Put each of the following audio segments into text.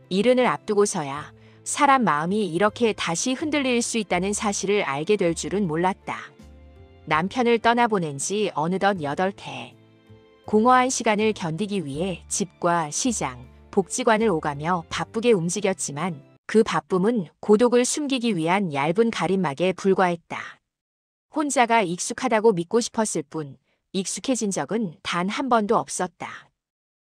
이른을 앞두고서야 사람 마음이 이렇게 다시 흔들릴 수 있다는 사실을 알게 될 줄은 몰랐다. 남편을 떠나보낸 지 어느덧 8해. 공허한 시간을 견디기 위해 집과 시장, 복지관을 오가며 바쁘게 움직였지만 그 바쁨은 고독을 숨기기 위한 얇은 가림막에 불과했다. 혼자가 익숙하다고 믿고 싶었을 뿐 익숙해진 적은 단 한 번도 없었다.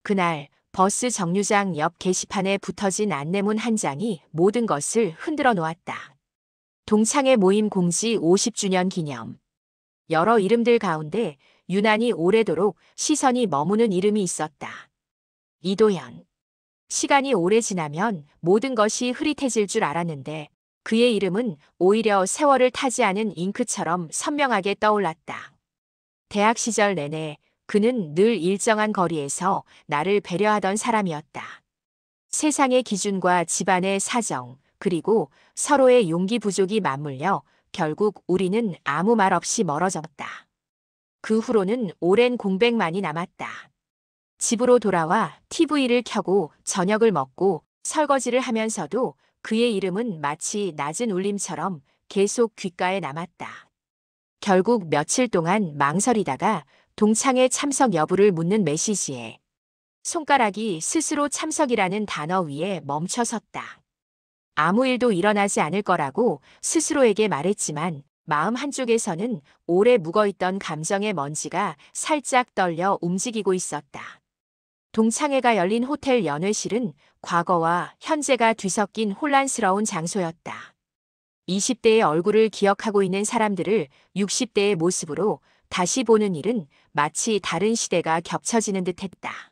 그날 버스 정류장 옆 게시판에 붙어진 안내문 한 장이 모든 것을 흔들어 놓았다. 동창회 모임 공지 50주년 기념. 여러 이름들 가운데 유난히 오래도록 시선이 머무는 이름이 있었다. 이도현. 시간이 오래 지나면 모든 것이 흐릿해질 줄 알았는데 그의 이름은 오히려 세월을 타지 않은 잉크처럼 선명하게 떠올랐다. 대학 시절 내내 그는 늘 일정한 거리에서 나를 배려하던 사람이었다. 세상의 기준과 집안의 사정, 그리고 서로의 용기 부족이 맞물려 결국 우리는 아무 말 없이 멀어졌다. 그 후로는 오랜 공백만이 남았다. 집으로 돌아와 TV를 켜고 저녁을 먹고 설거지를 하면서도 그의 이름은 마치 낮은 울림처럼 계속 귓가에 남았다. 결국 며칠 동안 망설이다가 동창회 참석 여부를 묻는 메시지에 손가락이 스스로 참석이라는 단어 위에 멈춰 섰다. 아무 일도 일어나지 않을 거라고 스스로에게 말했지만 마음 한쪽에서는 오래 묵어있던 감정의 먼지가 살짝 떨려 움직이고 있었다. 동창회가 열린 호텔 연회실은 과거와 현재가 뒤섞인 혼란스러운 장소였다. 20대의 얼굴을 기억하고 있는 사람들을 60대의 모습으로 다시 보는 일은 마치 다른 시대가 겹쳐지는 듯했다.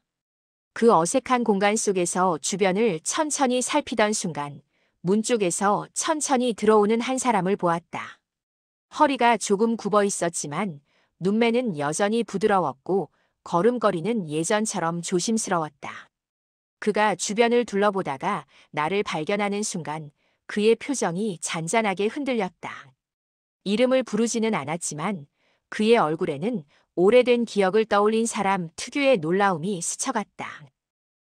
그 어색한 공간 속에서 주변을 천천히 살피던 순간 문 쪽에서 천천히 들어오는 한 사람을 보았다. 허리가 조금 굽어 있었지만 눈매는 여전히 부드러웠고 걸음걸이는 예전처럼 조심스러웠다. 그가 주변을 둘러보다가 나를 발견하는 순간 그의 표정이 잔잔하게 흔들렸다. 이름을 부르지는 않았지만 그의 얼굴에는 오래된 기억을 떠올린 사람 특유의 놀라움이 스쳐갔다.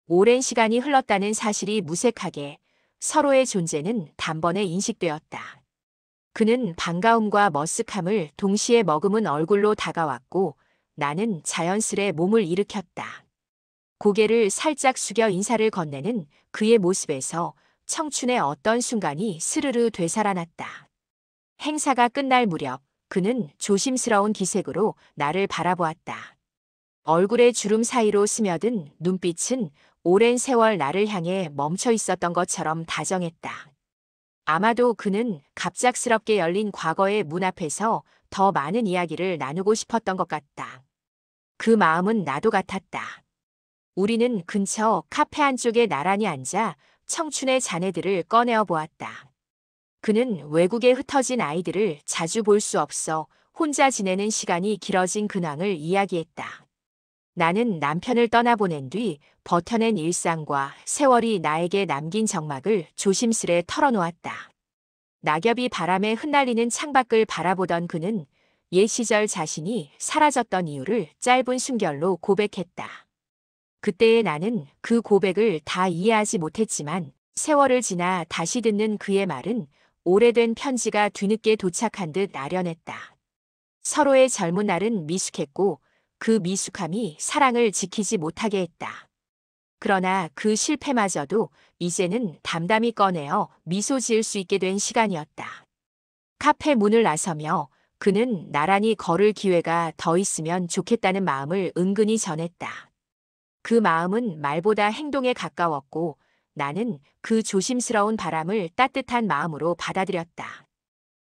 오랜 시간이 흘렀다는 사실이 무색하게 서로의 존재는 단번에 인식되었다. 그는 반가움과 머쓱함을 동시에 머금은 얼굴로 다가왔고 나는 자연스레 몸을 일으켰다. 고개를 살짝 숙여 인사를 건네는 그의 모습에서 청춘의 어떤 순간이 스르르 되살아났다. 행사가 끝날 무렵 그는 조심스러운 기색으로 나를 바라보았다. 얼굴의 주름 사이로 스며든 눈빛은 오랜 세월 나를 향해 멈춰 있었던 것처럼 다정했다. 아마도 그는 갑작스럽게 열린 과거의 문 앞에서 더 많은 이야기를 나누고 싶었던 것 같다. 그 마음은 나도 같았다. 우리는 근처 카페 한쪽에 나란히 앉아 청춘의 잔해들을 꺼내어 보았다. 그는 외국에 흩어진 아이들을 자주 볼 수 없어 혼자 지내는 시간이 길어진 근황을 이야기했다. 나는 남편을 떠나보낸 뒤 버텨낸 일상과 세월이 나에게 남긴 적막을 조심스레 털어놓았다. 낙엽이 바람에 흩날리는 창밖을 바라보던 그는 옛 시절 자신이 사라졌던 이유를 짧은 순결로 고백했다. 그때의 나는 그 고백을 다 이해하지 못했지만 세월을 지나 다시 듣는 그의 말은 오래된 편지가 뒤늦게 도착한 듯 아련했다. 서로의 젊은 날은 미숙했고 그 미숙함이 사랑을 지키지 못하게 했다. 그러나 그 실패마저도 이제는 담담히 꺼내어 미소 지을 수 있게 된 시간이었다. 카페 문을 나서며 그는 나란히 걸을 기회가 더 있으면 좋겠다는 마음을 은근히 전했다. 그 마음은 말보다 행동에 가까웠고 나는 그 조심스러운 바람을 따뜻한 마음으로 받아들였다.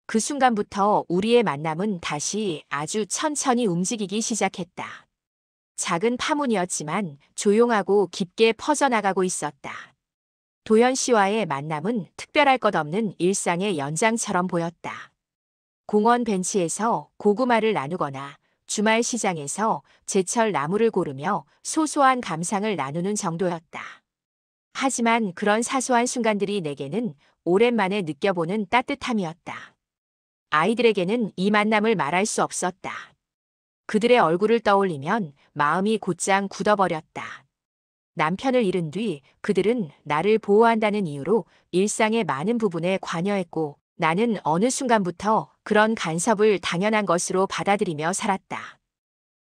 그 순간부터 우리의 만남은 다시 아주 천천히 움직이기 시작했다. 작은 파문이었지만 조용하고 깊게 퍼져나가고 있었다. 도현 씨와의 만남은 특별할 것 없는 일상의 연장처럼 보였다. 공원 벤치에서 고구마를 나누거나 주말 시장에서 제철 나물을 고르며 소소한 감상을 나누는 정도였다. 하지만 그런 사소한 순간들이 내게는 오랜만에 느껴보는 따뜻함이었다. 아이들에게는 이 만남을 말할 수 없었다. 그들의 얼굴을 떠올리면 마음이 곧장 굳어버렸다. 남편을 잃은 뒤 그들은 나를 보호한다는 이유로 일상의 많은 부분에 관여했고 나는 어느 순간부터 그런 간섭을 당연한 것으로 받아들이며 살았다.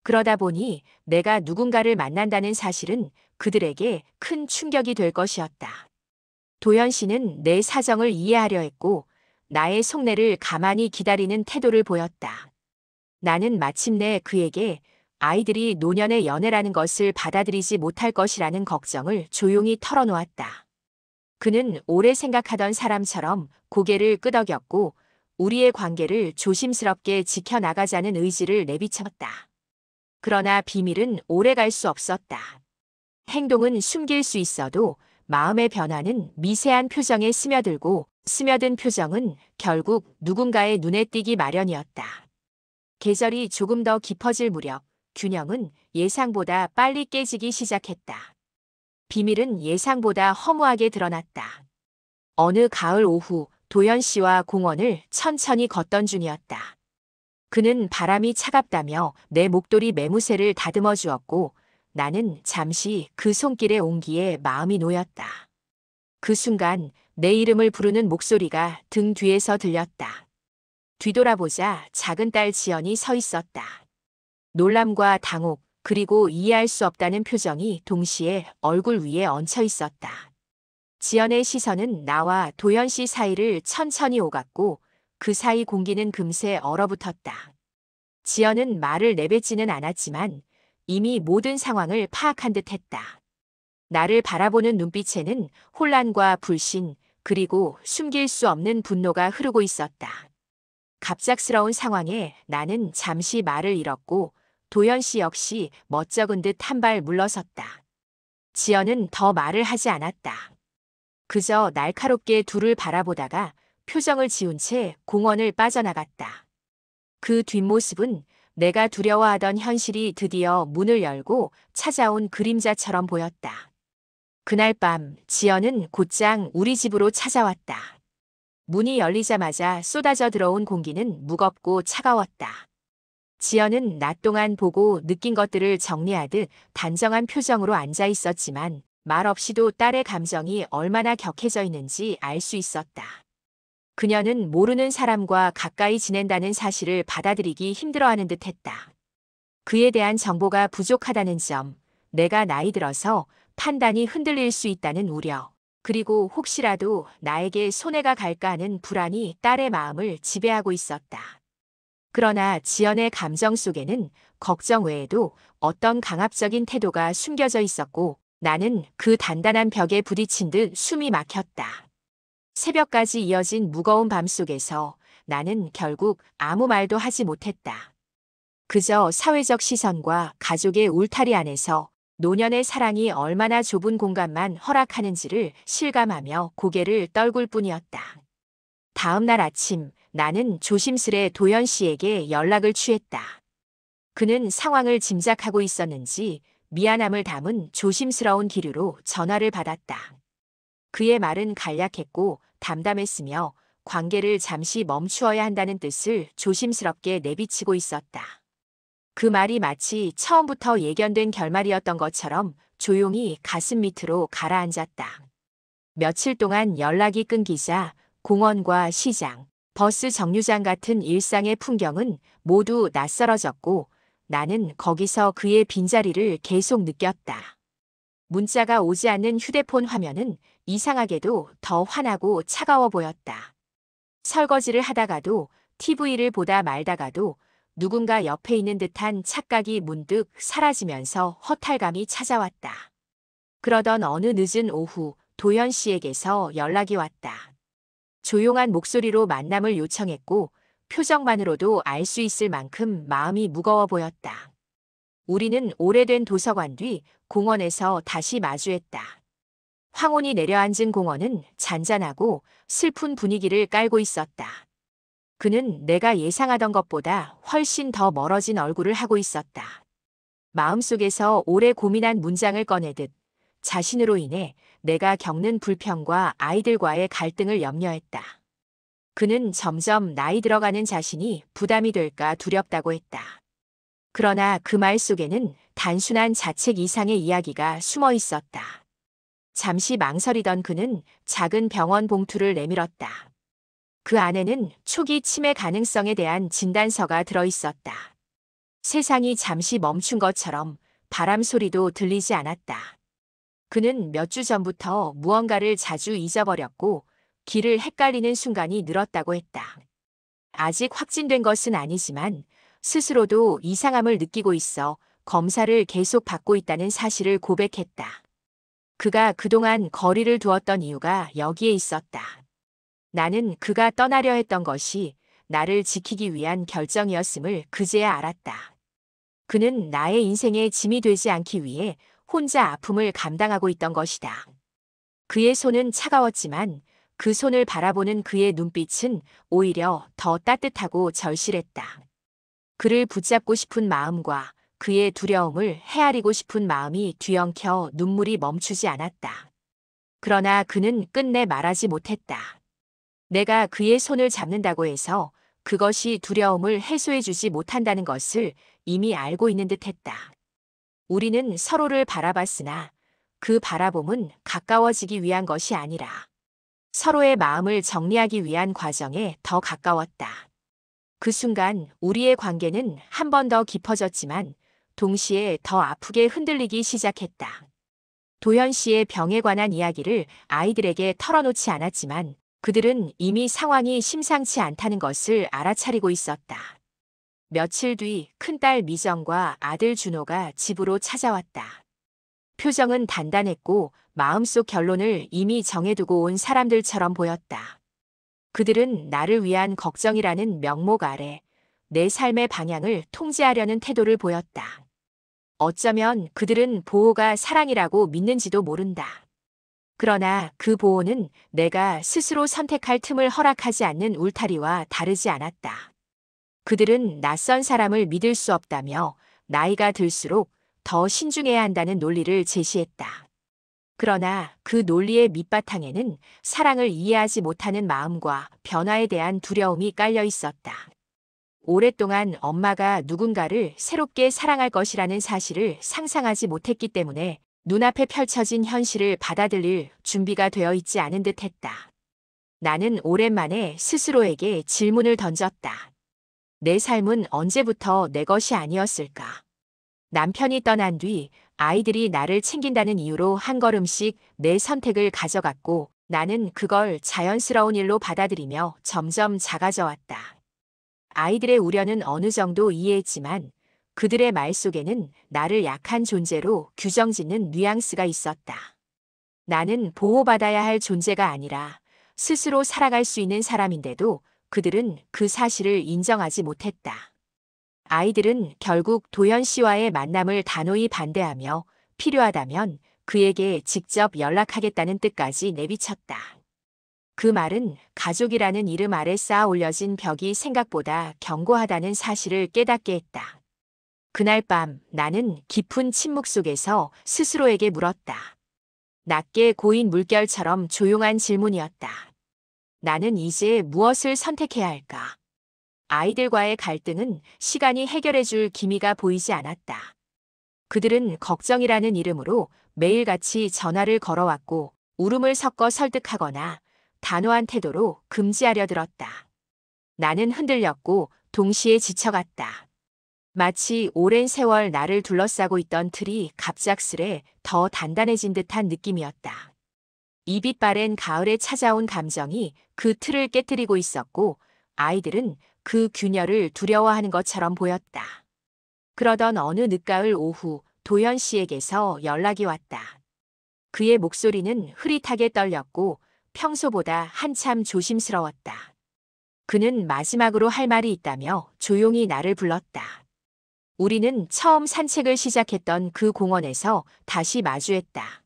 그러다 보니 내가 누군가를 만난다는 사실은 그들에게 큰 충격이 될 것이었다. 도연 씨는 내 사정을 이해하려 했고 나의 속내를 가만히 기다리는 태도를 보였다. 나는 마침내 그에게 아이들이 노년의 연애라는 것을 받아들이지 못할 것이라는 걱정을 조용히 털어놓았다. 그는 오래 생각하던 사람처럼 고개를 끄덕였고 우리의 관계를 조심스럽게 지켜나가자는 의지를 내비쳤다. 그러나 비밀은 오래 갈 수 없었다. 행동은 숨길 수 있어도 마음의 변화는 미세한 표정에 스며들고 스며든 표정은 결국 누군가의 눈에 띄기 마련이었다. 계절이 조금 더 깊어질 무렵 균형은 예상보다 빨리 깨지기 시작했다. 비밀은 예상보다 허무하게 드러났다. 어느 가을 오후 도연 씨와 공원을 천천히 걷던 중이었다. 그는 바람이 차갑다며 내 목도리 매무새를 다듬어 주었고 나는 잠시 그 손길의 온기에 마음이 놓였다. 그 순간 내 이름을 부르는 목소리가 등 뒤에서 들렸다. 뒤돌아보자 작은 딸 지연이 서 있었다. 놀람과 당혹 그리고 이해할 수 없다는 표정이 동시에 얼굴 위에 얹혀 있었다. 지연의 시선은 나와 도연 씨 사이를 천천히 오갔고 그 사이 공기는 금세 얼어붙었다. 지연은 말을 내뱉지는 않았지만 이미 모든 상황을 파악한 듯 했다. 나를 바라보는 눈빛에는 혼란과 불신 그리고 숨길 수 없는 분노가 흐르고 있었다. 갑작스러운 상황에 나는 잠시 말을 잃었고 도연 씨 역시 멋쩍은 듯 한 발 물러섰다. 지연은 더 말을 하지 않았다. 그저 날카롭게 둘을 바라보다가 표정을 지운 채 공원을 빠져나갔다. 그 뒷모습은 내가 두려워하던 현실이 드디어 문을 열고 찾아온 그림자처럼 보였다. 그날 밤 지연은 곧장 우리 집으로 찾아왔다. 문이 열리자마자 쏟아져 들어온 공기는 무겁고 차가웠다. 지연은 낮 동안 보고 느낀 것들을 정리하듯 단정한 표정으로 앉아 있었지만 말없이도 딸의 감정이 얼마나 격해져 있는지 알 수 있었다. 그녀는 모르는 사람과 가까이 지낸다는 사실을 받아들이기 힘들어하는 듯했다. 그에 대한 정보가 부족하다는 점, 내가 나이 들어서 판단이 흔들릴 수 있다는 우려, 그리고 혹시라도 나에게 손해가 갈까 하는 불안이 딸의 마음을 지배하고 있었다. 그러나 지연의 감정 속에는 걱정 외에도 어떤 강압적인 태도가 숨겨져 있었고 나는 그 단단한 벽에 부딪힌 듯 숨이 막혔다. 새벽까지 이어진 무거운 밤 속에서 나는 결국 아무 말도 하지 못했다. 그저 사회적 시선과 가족의 울타리 안에서 노년의 사랑이 얼마나 좁은 공간만 허락하는지를 실감하며 고개를 떨굴 뿐이었다. 다음 날 아침 나는 조심스레 도연 씨에게 연락을 취했다. 그는 상황을 짐작하고 있었는지 미안함을 담은 조심스러운 기류로 전화를 받았다. 그의 말은 간략했고 담담했으며 관계를 잠시 멈추어야 한다는 뜻을 조심스럽게 내비치고 있었다. 그 말이 마치 처음부터 예견된 결말이었던 것처럼 조용히 가슴 밑으로 가라앉았다. 며칠 동안 연락이 끊기자 공원과 시장, 버스 정류장 같은 일상의 풍경은 모두 낯설어졌고 나는 거기서 그의 빈자리를 계속 느꼈다. 문자가 오지 않는 휴대폰 화면은 이상하게도 더 환하고 차가워 보였다. 설거지를 하다가도 TV를 보다 말다가도 누군가 옆에 있는 듯한 착각이 문득 사라지면서 허탈감이 찾아왔다. 그러던 어느 늦은 오후 도연 씨에게서 연락이 왔다. 조용한 목소리로 만남을 요청했고 표정만으로도 알 수 있을 만큼 마음이 무거워 보였다. 우리는 오래된 도서관 뒤 공원에서 다시 마주했다. 황혼이 내려앉은 공원은 잔잔하고 슬픈 분위기를 깔고 있었다. 그는 내가 예상하던 것보다 훨씬 더 멀어진 얼굴을 하고 있었다. 마음속에서 오래 고민한 문장을 꺼내듯 자신으로 인해 내가 겪는 불평과 아이들과의 갈등을 염려했다. 그는 점점 나이 들어가는 자신이 부담이 될까 두렵다고 했다. 그러나 그 말 속에는 단순한 자책 이상의 이야기가 숨어 있었다. 잠시 망설이던 그는 작은 병원 봉투를 내밀었다. 그 안에는 초기 치매 가능성에 대한 진단서가 들어 있었다. 세상이 잠시 멈춘 것처럼 바람 소리도 들리지 않았다. 그는 몇 주 전부터 무언가를 자주 잊어버렸고 길을 헷갈리는 순간이 늘었다고 했다. 아직 확진된 것은 아니지만 스스로도 이상함을 느끼고 있어 검사를 계속 받고 있다는 사실을 고백했다. 그가 그동안 거리를 두었던 이유가 여기에 있었다. 나는 그가 떠나려 했던 것이 나를 지키기 위한 결정이었음을 그제야 알았다. 그는 나의 인생에 짐이 되지 않기 위해 혼자 아픔을 감당하고 있던 것이다. 그의 손은 차가웠지만 그 손을 바라보는 그의 눈빛은 오히려 더 따뜻하고 절실했다. 그를 붙잡고 싶은 마음과 그의 두려움을 헤아리고 싶은 마음이 뒤엉켜 눈물이 멈추지 않았다. 그러나 그는 끝내 말하지 못했다. 내가 그의 손을 잡는다고 해서 그것이 두려움을 해소해주지 못한다는 것을 이미 알고 있는 듯했다. 우리는 서로를 바라봤으나 그 바라봄은 가까워지기 위한 것이 아니라 서로의 마음을 정리하기 위한 과정에 더 가까웠다. 그 순간 우리의 관계는 한 번 더 깊어졌지만 동시에 더 아프게 흔들리기 시작했다. 도현 씨의 병에 관한 이야기를 아이들에게 털어놓지 않았지만 그들은 이미 상황이 심상치 않다는 것을 알아차리고 있었다. 며칠 뒤 큰딸 미정과 아들 준호가 집으로 찾아왔다. 표정은 단단했고 마음속 결론을 이미 정해두고 온 사람들처럼 보였다. 그들은 나를 위한 걱정이라는 명목 아래 내 삶의 방향을 통제하려는 태도를 보였다. 어쩌면 그들은 보호가 사랑이라고 믿는지도 모른다. 그러나 그 보호는 내가 스스로 선택할 틈을 허락하지 않는 울타리와 다르지 않았다. 그들은 낯선 사람을 믿을 수 없다며 나이가 들수록 더 신중해야 한다는 논리를 제시했다. 그러나 그 논리의 밑바탕에는 사랑을 이해하지 못하는 마음과 변화에 대한 두려움이 깔려 있었다. 오랫동안 엄마가 누군가를 새롭게 사랑할 것이라는 사실을 상상하지 못했기 때문에 눈앞에 펼쳐진 현실을 받아들일 준비가 되어 있지 않은 듯했다. 나는 오랜만에 스스로에게 질문을 던졌다. 내 삶은 언제부터 내 것이 아니었을까? 남편이 떠난 뒤 아이들이 나를 챙긴다는 이유로 한 걸음씩 내 선택을 가져갔고 나는 그걸 자연스러운 일로 받아들이며 점점 작아져 왔다. 아이들의 우려는 어느 정도 이해했지만 그들의 말 속에는 나를 약한 존재로 규정짓는 뉘앙스가 있었다. 나는 보호받아야 할 존재가 아니라 스스로 살아갈 수 있는 사람인데도 그들은 그 사실을 인정하지 못했다. 아이들은 결국 도현 씨와의 만남을 단호히 반대하며 필요하다면 그에게 직접 연락하겠다는 뜻까지 내비쳤다. 그 말은 가족이라는 이름 아래 쌓아 올려진 벽이 생각보다 견고하다는 사실을 깨닫게 했다. 그날 밤 나는 깊은 침묵 속에서 스스로에게 물었다. 낮게 고인 물결처럼 조용한 질문이었다. 나는 이제 무엇을 선택해야 할까? 아이들과의 갈등은 시간이 해결해줄 기미가 보이지 않았다. 그들은 걱정이라는 이름으로 매일같이 전화를 걸어왔고 울음을 섞어 설득하거나 단호한 태도로 금지하려 들었다. 나는 흔들렸고 동시에 지쳐갔다. 마치 오랜 세월 나를 둘러싸고 있던 틀이 갑작스레 더 단단해진 듯한 느낌이었다. 이빛바랜 가을에 찾아온 감정이 그 틀을 깨뜨리고 있었고 아이들은 그 균열을 두려워하는 것처럼 보였다. 그러던 어느 늦가을 오후 도현 씨에게서 연락이 왔다. 그의 목소리는 흐릿하게 떨렸고 평소보다 한참 조심스러웠다. 그는 마지막으로 할 말이 있다며 조용히 나를 불렀다. 우리는 처음 산책을 시작했던 그 공원에서 다시 마주했다.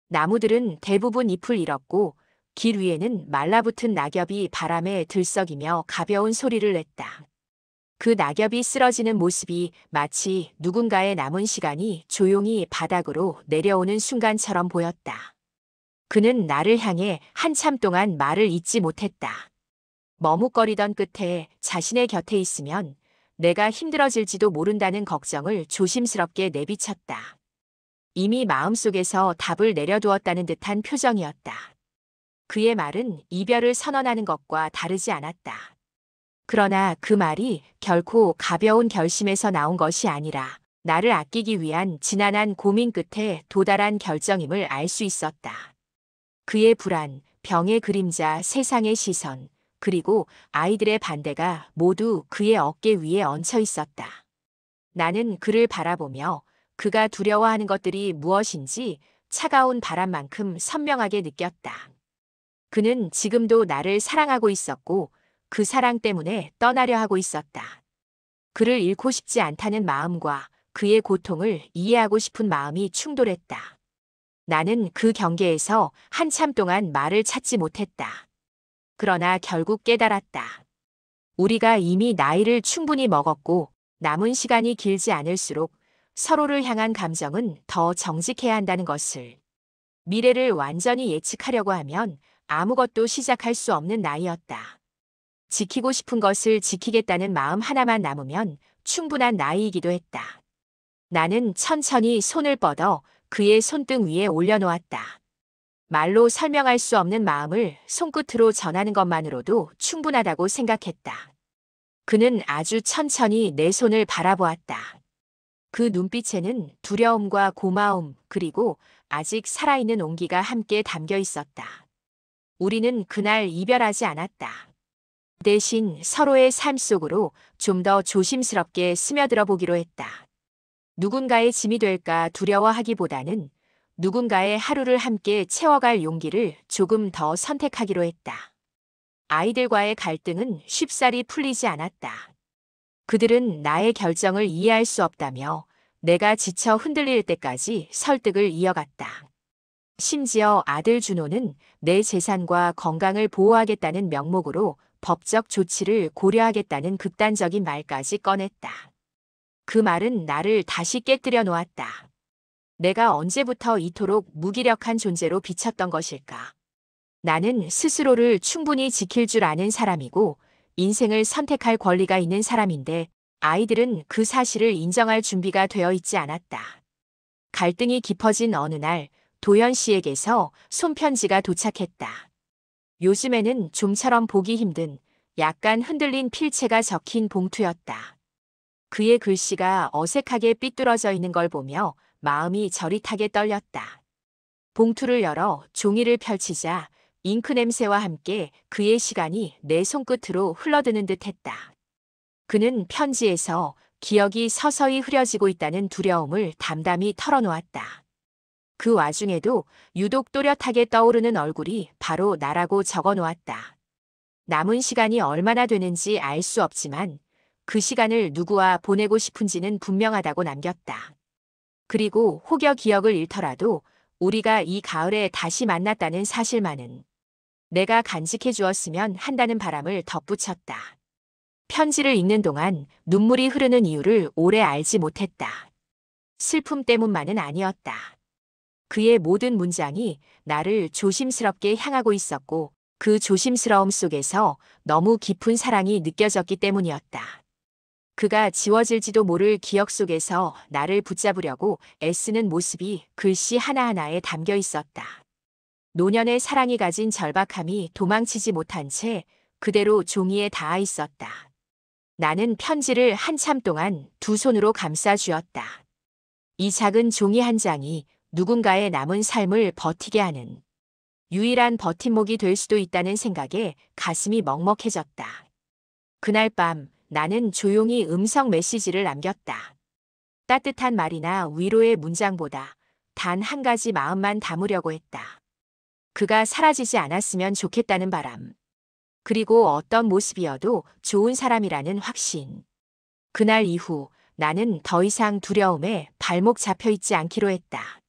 나무들은 대부분 잎을 잃었고 길 위에는 말라붙은 낙엽이 바람에 들썩이며 가벼운 소리를 냈다. 그 낙엽이 쓰러지는 모습이 마치 누군가의 남은 시간이 조용히 바닥으로 내려오는 순간처럼 보였다. 그는 나를 향해 한참 동안 말을 잇지 못했다. 머뭇거리던 끝에 자신의 곁에 있으면 내가 힘들어질지도 모른다는 걱정을 조심스럽게 내비쳤다. 이미 마음속에서 답을 내려두었다는 듯한 표정이었다. 그의 말은 이별을 선언하는 것과 다르지 않았다. 그러나 그 말이 결코 가벼운 결심에서 나온 것이 아니라 나를 아끼기 위한 지난한 고민 끝에 도달한 결정임을 알 수 있었다. 그의 불안, 병의 그림자, 세상의 시선, 그리고 아이들의 반대가 모두 그의 어깨 위에 얹혀 있었다. 나는 그를 바라보며 그가 두려워하는 것들이 무엇인지 차가운 바람만큼 선명하게 느꼈다. 그는 지금도 나를 사랑하고 있었고 그 사랑 때문에 떠나려 하고 있었다. 그를 잃고 싶지 않다는 마음과 그의 고통을 이해하고 싶은 마음이 충돌했다. 나는 그 경계에서 한참 동안 말을 찾지 못했다. 그러나 결국 깨달았다. 우리가 이미 나이를 충분히 먹었고 남은 시간이 길지 않을수록 서로를 향한 감정은 더 정직해야 한다는 것을. 미래를 완전히 예측하려고 하면 아무것도 시작할 수 없는 나이였다. 지키고 싶은 것을 지키겠다는 마음 하나만 남으면 충분한 나이이기도 했다. 나는 천천히 손을 뻗어 그의 손등 위에 올려놓았다. 말로 설명할 수 없는 마음을 손끝으로 전하는 것만으로도 충분하다고 생각했다. 그는 아주 천천히 내 손을 바라보았다. 그 눈빛에는 두려움과 고마움 그리고 아직 살아있는 온기가 함께 담겨 있었다. 우리는 그날 이별하지 않았다. 대신 서로의 삶 속으로 좀 더 조심스럽게 스며들어 보기로 했다. 누군가의 짐이 될까 두려워하기보다는 누군가의 하루를 함께 채워갈 용기를 조금 더 선택하기로 했다. 아이들과의 갈등은 쉽사리 풀리지 않았다. 그들은 나의 결정을 이해할 수 없다며 내가 지쳐 흔들릴 때까지 설득을 이어갔다. 심지어 아들 준호는 내 재산과 건강을 보호하겠다는 명목으로 법적 조치를 고려하겠다는 극단적인 말까지 꺼냈다. 그 말은 나를 다시 깨뜨려 놓았다. 내가 언제부터 이토록 무기력한 존재로 비쳤던 것일까? 나는 스스로를 충분히 지킬 줄 아는 사람이고 인생을 선택할 권리가 있는 사람인데 아이들은 그 사실을 인정할 준비가 되어 있지 않았다. 갈등이 깊어진 어느 날 도현 씨에게서 손편지가 도착했다. 요즘에는 좀처럼 보기 힘든 약간 흔들린 필체가 적힌 봉투였다. 그의 글씨가 어색하게 삐뚤어져 있는 걸 보며 마음이 저릿하게 떨렸다. 봉투를 열어 종이를 펼치자 잉크 냄새와 함께 그의 시간이 내 손끝으로 흘러드는 듯 했다. 그는 편지에서 기억이 서서히 흐려지고 있다는 두려움을 담담히 털어놓았다. 그 와중에도 유독 또렷하게 떠오르는 얼굴이 바로 나라고 적어놓았다. 남은 시간이 얼마나 되는지 알 수 없지만 그 시간을 누구와 보내고 싶은지는 분명하다고 남겼다. 그리고 혹여 기억을 잃더라도 우리가 이 가을에 다시 만났다는 사실만은 내가 간직해 주었으면 한다는 바람을 덧붙였다. 편지를 읽는 동안 눈물이 흐르는 이유를 오래 알지 못했다. 슬픔 때문만은 아니었다. 그의 모든 문장이 나를 조심스럽게 향하고 있었고 그 조심스러움 속에서 너무 깊은 사랑이 느껴졌기 때문이었다. 그가 지워질지도 모를 기억 속에서 나를 붙잡으려고 애쓰는 모습이 글씨 하나하나에 담겨 있었다. 노년의 사랑이 가진 절박함이 도망치지 못한 채 그대로 종이에 닿아 있었다. 나는 편지를 한참 동안 두 손으로 감싸 쥐었다. 이 작은 종이 한 장이 누군가의 남은 삶을 버티게 하는 유일한 버팀목이 될 수도 있다는 생각에 가슴이 먹먹해졌다. 그날 밤 나는 조용히 음성 메시지를 남겼다. 따뜻한 말이나 위로의 문장보다 단 한 가지 마음만 담으려고 했다. 그가 사라지지 않았으면 좋겠다는 바람. 그리고 어떤 모습이어도 좋은 사람이라는 확신. 그날 이후 나는 더 이상 두려움에 발목 잡혀 있지 않기로 했다.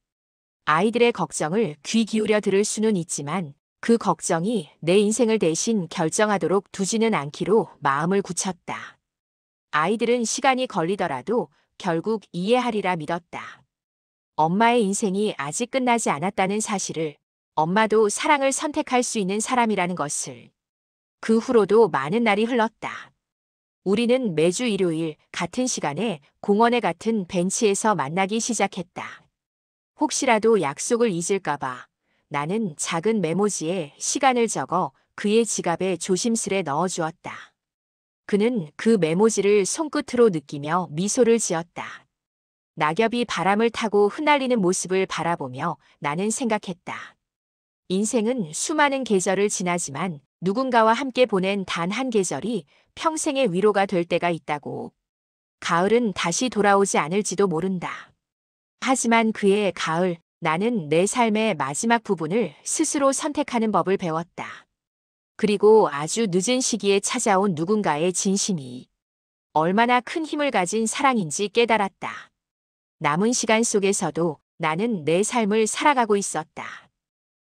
아이들의 걱정을 귀 기울여 들을 수는 있지만 그 걱정이 내 인생을 대신 결정하도록 두지는 않기로 마음을 굳혔다. 아이들은 시간이 걸리더라도 결국 이해하리라 믿었다. 엄마의 인생이 아직 끝나지 않았다는 사실을, 엄마도 사랑을 선택할 수 있는 사람이라는 것을. 그 후로도 많은 날이 흘렀다. 우리는 매주 일요일 같은 시간에 공원에 같은 벤치에서 만나기 시작했다. 혹시라도 약속을 잊을까봐 나는 작은 메모지에 시간을 적어 그의 지갑에 조심스레 넣어주었다. 그는 그 메모지를 손끝으로 느끼며 미소를 지었다. 낙엽이 바람을 타고 흩날리는 모습을 바라보며 나는 생각했다. 인생은 수많은 계절을 지나지만 누군가와 함께 보낸 단 한 계절이 평생의 위로가 될 때가 있다고. 가을은 다시 돌아오지 않을지도 모른다. 하지만 그의 가을, 나는 내 삶의 마지막 부분을 스스로 선택하는 법을 배웠다. 그리고 아주 늦은 시기에 찾아온 누군가의 진심이 얼마나 큰 힘을 가진 사랑인지 깨달았다. 남은 시간 속에서도 나는 내 삶을 살아가고 있었다.